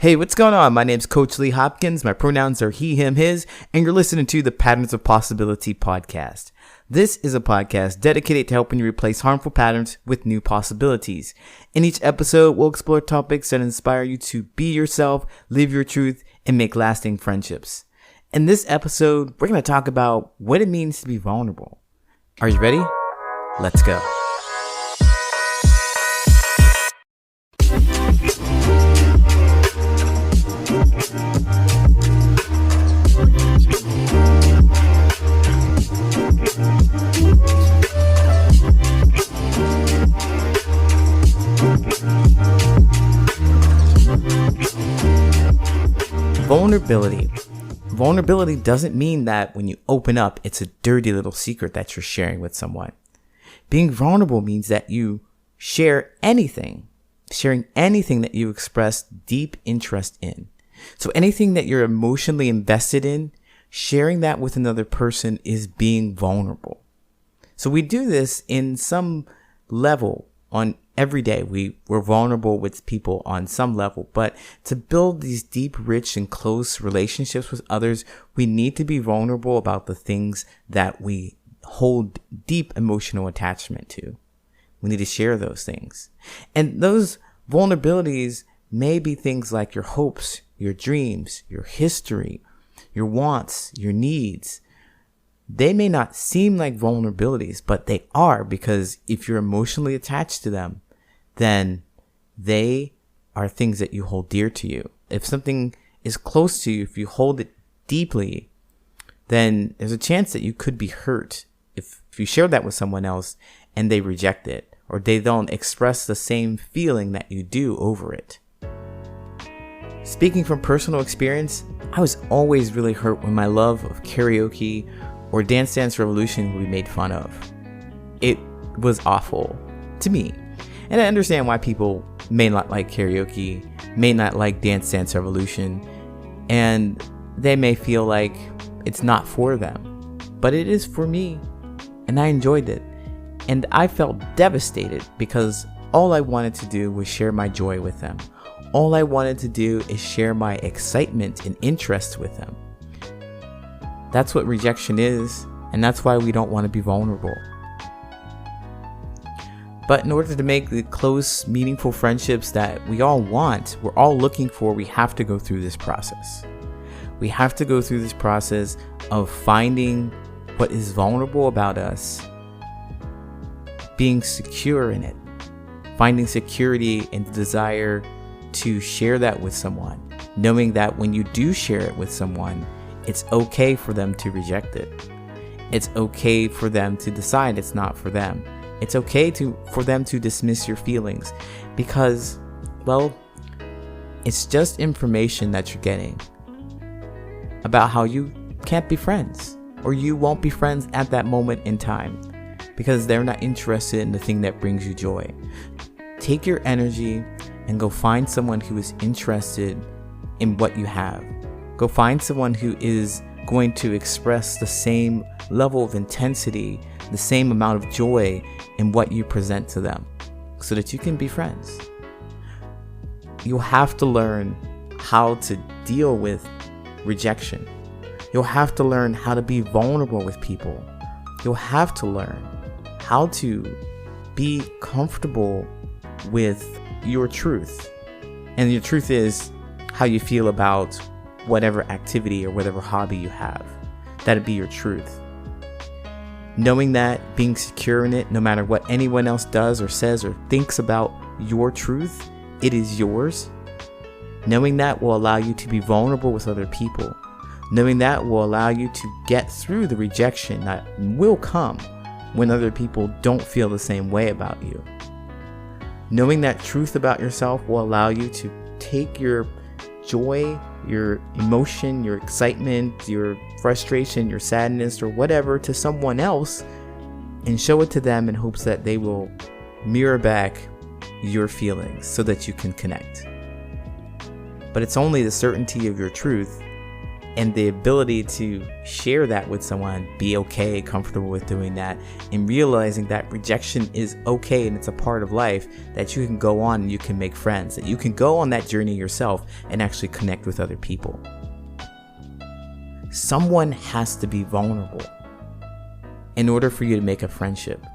Hey, what's going on? My name's Coach Lee Hopkins. My pronouns are he, him, his, and you're listening to the Patterns of Possibility podcast. This is a podcast dedicated to helping you replace harmful patterns with new possibilities. In each episode, we'll explore topics that inspire you to be yourself, live your truth, and make lasting friendships. In this episode, we're going to talk about what it means to be vulnerable. Are you ready? Let's go. Vulnerability doesn't mean that when you open up, it's a dirty little secret that you're sharing with someone. Being vulnerable means that you sharing anything that you express deep interest in. So anything that you're emotionally invested in, sharing that with another person is being vulnerable. So we do this in some level on every day. We're vulnerable with people on some level, but to build these deep, rich, and close relationships with others, we need to be vulnerable about the things that we hold deep emotional attachment to. We need to share those things. And those vulnerabilities may be things like your hopes, your dreams, your history, your wants, your needs. They may not seem like vulnerabilities, but they are, because if you're emotionally attached to them, then they are things that you hold dear to you. If something is close to you, if you hold it deeply, then there's a chance that you could be hurt if you share that with someone else and they reject it, or they don't express the same feeling that you do over it. Speaking from personal experience, I was always really hurt when my love of karaoke or Dance Dance Revolution would be made fun of. It was awful to me. And I understand why people may not like karaoke, may not like Dance Dance Revolution, and they may feel like it's not for them. But it is for me, and I enjoyed it. And I felt devastated because all I wanted to do was share my joy with them. All I wanted to do is share my excitement and interest with them. That's what rejection is, and that's why we don't want to be vulnerable. But in order to make the close, meaningful friendships that we all want, we're all looking for, we have to go through this process. We have to go through this process of finding what is vulnerable about us, being secure in it, finding security and the desire to share that with someone, knowing that when you do share it with someone, it's okay for them to reject it. It's okay for them to decide it's not for them. It's okay for them to dismiss your feelings because, well, it's just information that you're getting about how you can't be friends, or you won't be friends at that moment in time because they're not interested in the thing that brings you joy. Take your energy and go find someone who is interested in what you have. Go find someone who is going to express the same level of intensity, the same amount of joy in what you present to them so that you can be friends. You'll have to learn how to deal with rejection. You'll have to learn how to be vulnerable with people. You'll have to learn how to be comfortable with your truth. And your truth is how you feel about whatever activity or whatever hobby you have. That'd be your truth. Knowing that, being secure in it, no matter what anyone else does or says or thinks about your truth, it is yours. Knowing that will allow you to be vulnerable with other people. Knowing that will allow you to get through the rejection that will come when other people don't feel the same way about you. Knowing that truth about yourself will allow you to take your joy, your emotion, your excitement, your frustration, your sadness, or whatever to someone else and show it to them in hopes that they will mirror back your feelings so that you can connect. But it's only the certainty of your truth And the ability to share that with someone, be okay, comfortable with doing that, and realizing that rejection is okay and it's a part of life, that you can go on and you can make friends, that you can go on that journey yourself and actually connect with other people. Someone has to be vulnerable in order for you to make a friendship.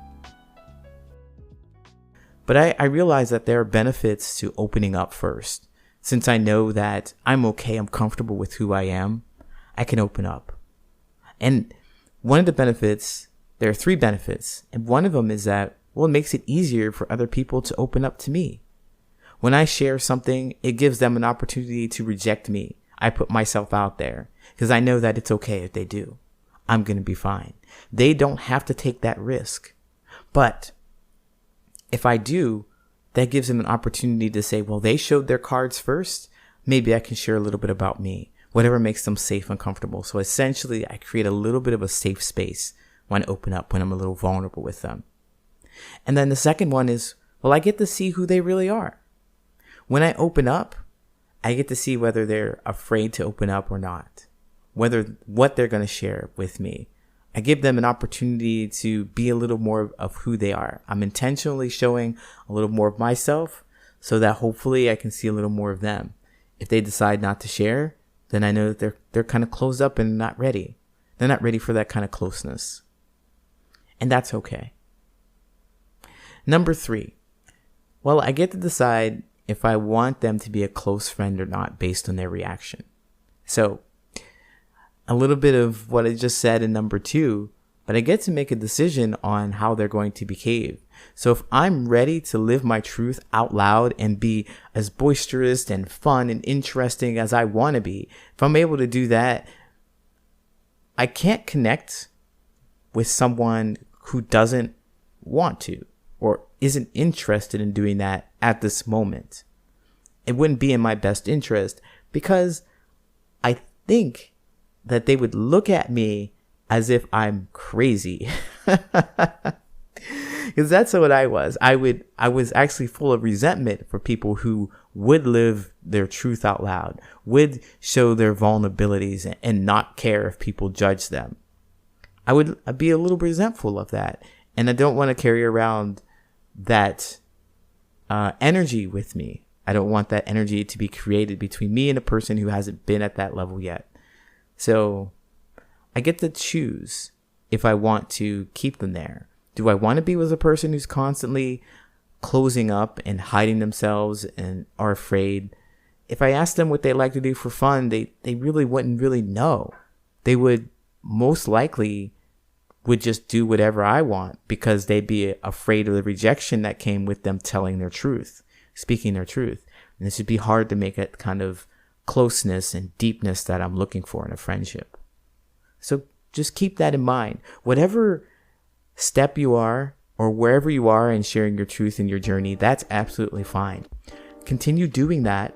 But I realize that there are benefits to opening up first. Since I know that I'm okay, I'm comfortable with who I am, I can open up. And one of the benefits, there are 3 benefits, and one of them is that, well, it makes it easier for other people to open up to me. When I share something, it gives them an opportunity to reject me. I put myself out there because I know that it's okay if they do. I'm going to be fine. They don't have to take that risk. But if I do, that gives them an opportunity to say, well, they showed their cards first. Maybe I can share a little bit about me, whatever makes them safe and comfortable. So essentially, I create a little bit of a safe space when I open up, when I'm a little vulnerable with them. And then the second one is, well, I get to see who they really are. When I open up, I get to see whether they're afraid to open up or not, what they're going to share with me. I give them an opportunity to be a little more of who they are. I'm intentionally showing a little more of myself so that hopefully I can see a little more of them. If they decide not to share, then I know that they're kind of closed up and not ready. They're not ready for that kind of closeness. And that's okay. Number 3. Well, I get to decide if I want them to be a close friend or not based on their reaction. So, a little bit of what I just said in number 2, but I get to make a decision on how they're going to behave. So if I'm ready to live my truth out loud and be as boisterous and fun and interesting as I want to be, if I'm able to do that, I can't connect with someone who doesn't want to or isn't interested in doing that at this moment. It wouldn't be in my best interest because I think that they would look at me as if I'm crazy. Because that's what I was. I was actually full of resentment for people who would live their truth out loud, would show their vulnerabilities and not care if people judge them. I'd be a little resentful of that. And I don't want to carry around that energy with me. I don't want that energy to be created between me and a person who hasn't been at that level yet. So I get to choose if I want to keep them there. Do I want to be with a person who's constantly closing up and hiding themselves and are afraid? If I ask them what they like to do for fun, they really wouldn't really know. They would most likely would just do whatever I want because they'd be afraid of the rejection that came with them telling their truth, speaking their truth. And this would be hard to make it kind of closeness and deepness that I'm looking for in a friendship. So just keep that in mind. Whatever step you are or wherever you are in sharing your truth in your journey, that's absolutely fine. Continue doing that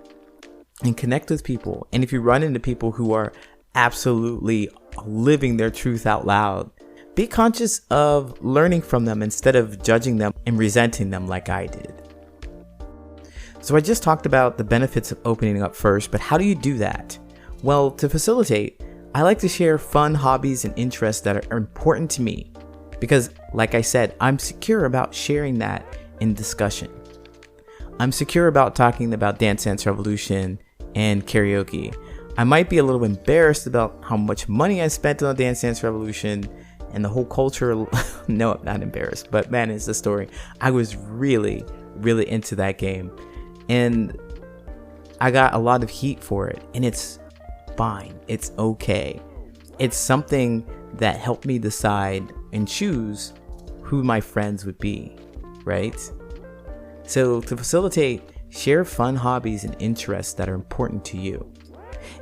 and connect with people. And if you run into people who are absolutely living their truth out loud, be conscious of learning from them instead of judging them and resenting them like I did. So I just talked about the benefits of opening up first, but how do you do that? Well, to facilitate, I like to share fun hobbies and interests that are important to me because, like I said, I'm secure about sharing that in discussion. I'm secure about talking about Dance Dance Revolution and karaoke. I might be a little embarrassed about how much money I spent on Dance Dance Revolution and the whole culture. No, I'm not embarrassed, but man, it's the story. I was really, really into that game. And I got a lot of heat for it, and it's fine. It's okay. It's something that helped me decide and choose who my friends would be, right? So to facilitate, share fun hobbies and interests that are important to you.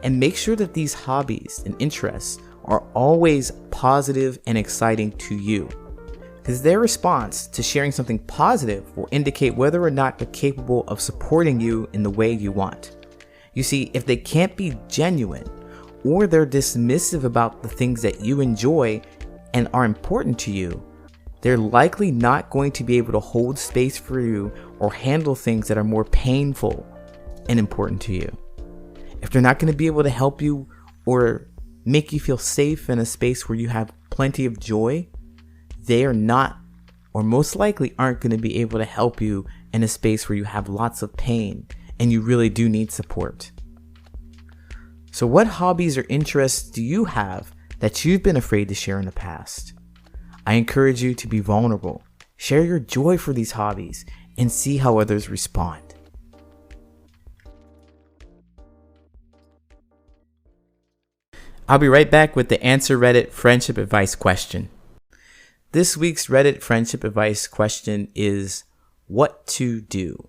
And make sure that these hobbies and interests are always positive and exciting to you. Because their response to sharing something positive will indicate whether or not they're capable of supporting you in the way you want. You see, if they can't be genuine or they're dismissive about the things that you enjoy and are important to you, they're likely not going to be able to hold space for you or handle things that are more painful and important to you. If they're not going to be able to help you or make you feel safe in a space where you have plenty of joy, they are not, or most likely aren't, going to be able to help you in a space where you have lots of pain and you really do need support. So what hobbies or interests do you have that you've been afraid to share in the past? I encourage you to be vulnerable. Share your joy for these hobbies and see how others respond. I'll be right back with the Answer Reddit friendship advice question. This week's Reddit friendship advice question is what to do.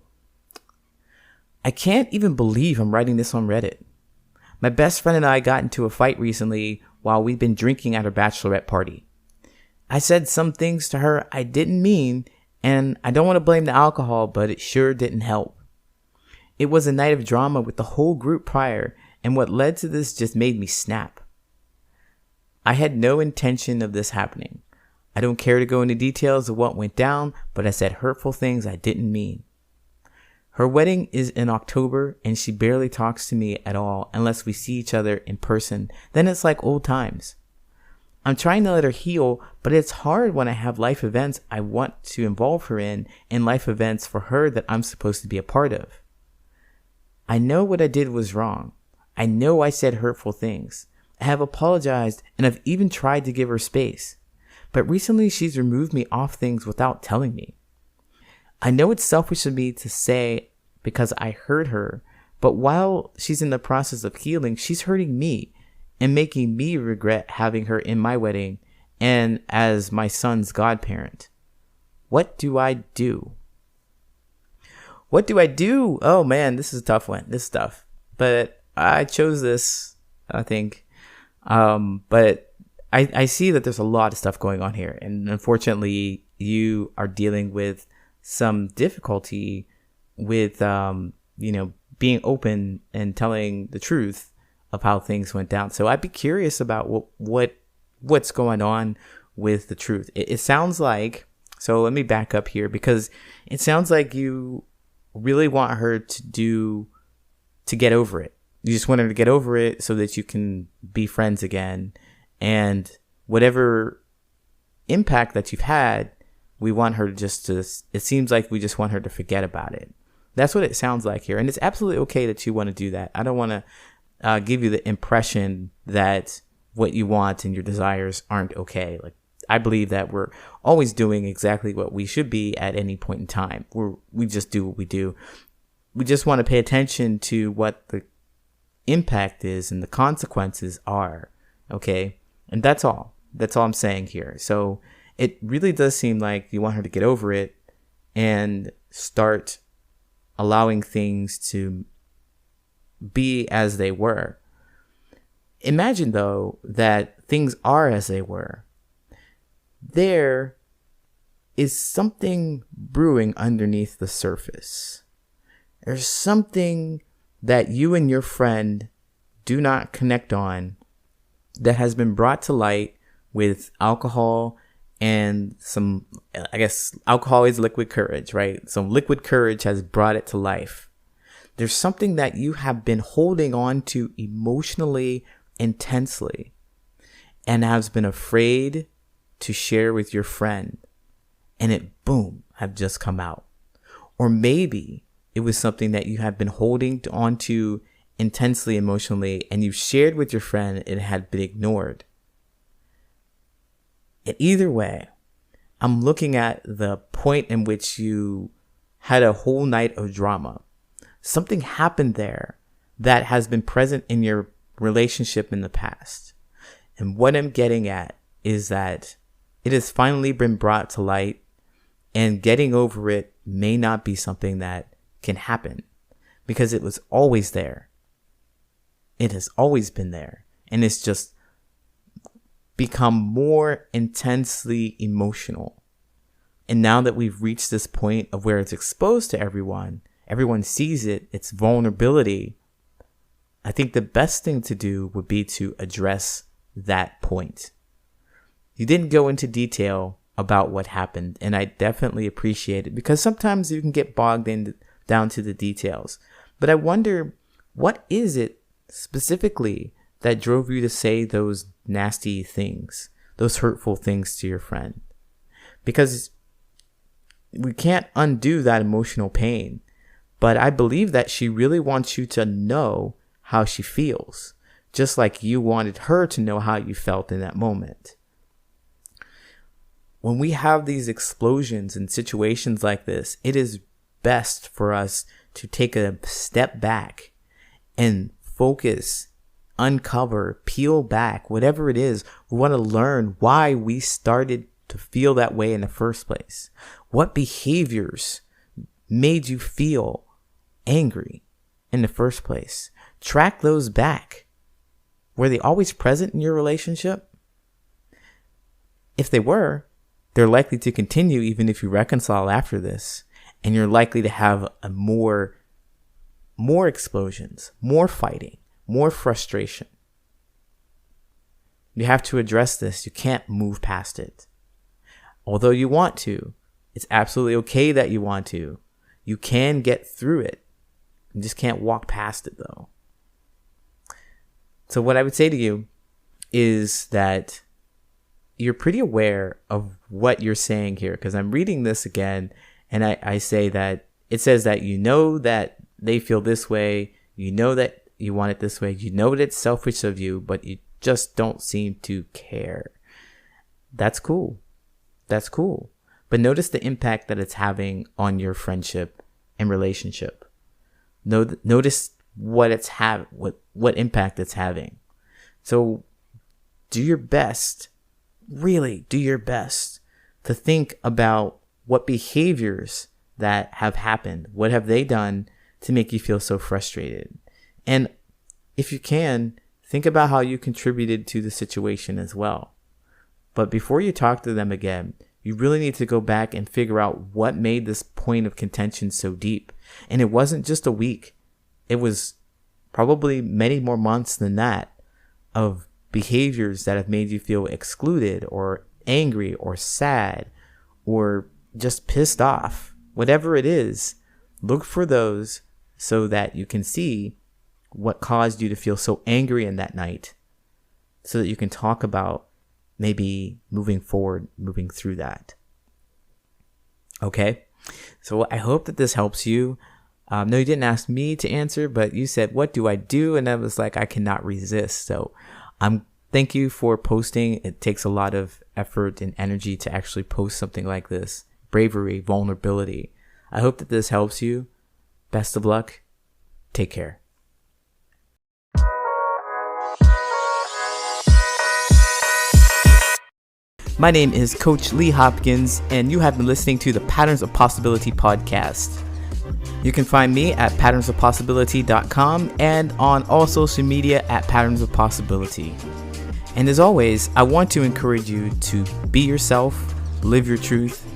I can't even believe I'm writing this on Reddit. My best friend and I got into a fight recently while we'd been drinking at her bachelorette party. I said some things to her I didn't mean, and I don't want to blame the alcohol, but it sure didn't help. It was a night of drama with the whole group prior, and what led to this just made me snap. I had no intention of this happening. I don't care to go into details of what went down, but I said hurtful things I didn't mean. Her wedding is in October, and she barely talks to me at all unless we see each other in person. Then it's like old times. I'm trying to let her heal, but it's hard when I have life events I want to involve her in and life events for her that I'm supposed to be a part of. I know what I did was wrong. I know I said hurtful things. I have apologized and I've even tried to give her space. But recently she's removed me off things without telling me. I know it's selfish of me to say because I hurt her, but while she's in the process of healing, she's hurting me and making me regret having her in my wedding and as my son's godparent. What do I do? What do I do? Oh man, this is a tough one. This is tough. But I chose this, I think. But I see that there's a lot of stuff going on here. And unfortunately, you are dealing with some difficulty with, being open and telling the truth of how things went down. So I'd be curious about what's going on with the truth. It sounds like, so let me back up here, because it sounds like you really want her to get over it. You just want her to get over it so that you can be friends again. And whatever impact that you've had, we want her it seems like we just want her to forget about it. That's what it sounds like here. And it's absolutely okay that you want to do that. I don't want to give you the impression that what you want and your desires aren't okay. Like, I believe that we're always doing exactly what we should be at any point in time. We just do what we do. We just want to pay attention to what the impact is and the consequences are. Okay. And that's all I'm saying here. So it really does seem like you want her to get over it and start allowing things to be as they were. Imagine, though, that things are as they were. There is something brewing underneath the surface. There's something that you and your friend do not connect on that has been brought to light with alcohol and some, I guess alcohol is liquid courage, right? Some liquid courage has brought it to life. There's something that you have been holding on to emotionally intensely and has been afraid to share with your friend, and it, boom, have just come out. Or maybe it was something that you have been holding on to intensely emotionally and you shared with your friend and it had been ignored. And either way, I'm looking at the point in which you had a whole night of drama. Something happened there that has been present in your relationship in the past. And what I'm getting at is that it has finally been brought to light, and getting over it may not be something that can happen because it was always there. It has always been there, and it's just become more intensely emotional. And now that we've reached this point of where it's exposed to everyone sees it, its vulnerability, I think the best thing to do would be to address that point. You didn't go into detail about what happened, and I definitely appreciate it because sometimes you can get bogged down to the details. But I wonder, what is it specifically that drove you to say those nasty things, those hurtful things to your friend? Because we can't undo that emotional pain, but I believe that she really wants you to know how she feels, just like you wanted her to know how you felt in that moment. When we have these explosions in situations like this, it is best for us to take a step back and focus, uncover, peel back, whatever it is. We want to learn why we started to feel that way in the first place. What behaviors made you feel angry in the first place? Track those back. Were they always present in your relationship? If they were, they're likely to continue even if you reconcile after this, and you're likely to have more explosions, more fighting, more frustration. You have to address this. You can't move past it. Although you want to, it's absolutely okay that you want to. You can get through it. You just can't walk past it though. So what I would say to you is that you're pretty aware of what you're saying here, because I'm reading this again and I say that it says that you know that they feel this way, you know that you want it this way, you know that it's selfish of you, but you just don't seem to care. That's cool. That's cool. But notice the impact that it's having on your friendship and relationship. Notice what impact it's having. So do your best. Really do your best to think about what behaviors that have happened. What have they done to make you feel so frustrated? And if you can, think about how you contributed to the situation as well. But before you talk to them again, you really need to go back and figure out what made this point of contention so deep. And it wasn't just a week. It was probably many more months than that of behaviors that have made you feel excluded or angry or sad or just pissed off. Whatever it is, look for those so that you can see what caused you to feel so angry in that night, so that you can talk about maybe moving forward, moving through that. Okay? So I hope that this helps you. No, you didn't ask me to answer, but you said, what do I do? And I was like, I cannot resist. So thank you for posting. It takes a lot of effort and energy to actually post something like this. Bravery, vulnerability. I hope that this helps you. Best of luck. Take care. My name is Coach Lee Hopkins, and you have been listening to the Patterns of Possibility podcast. You can find me at patternsofpossibility.com and on all social media at Patterns of Possibility. And as always, I want to encourage you to be yourself, live your truth,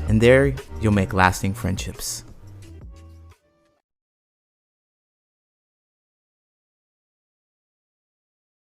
and there you'll make lasting friendships.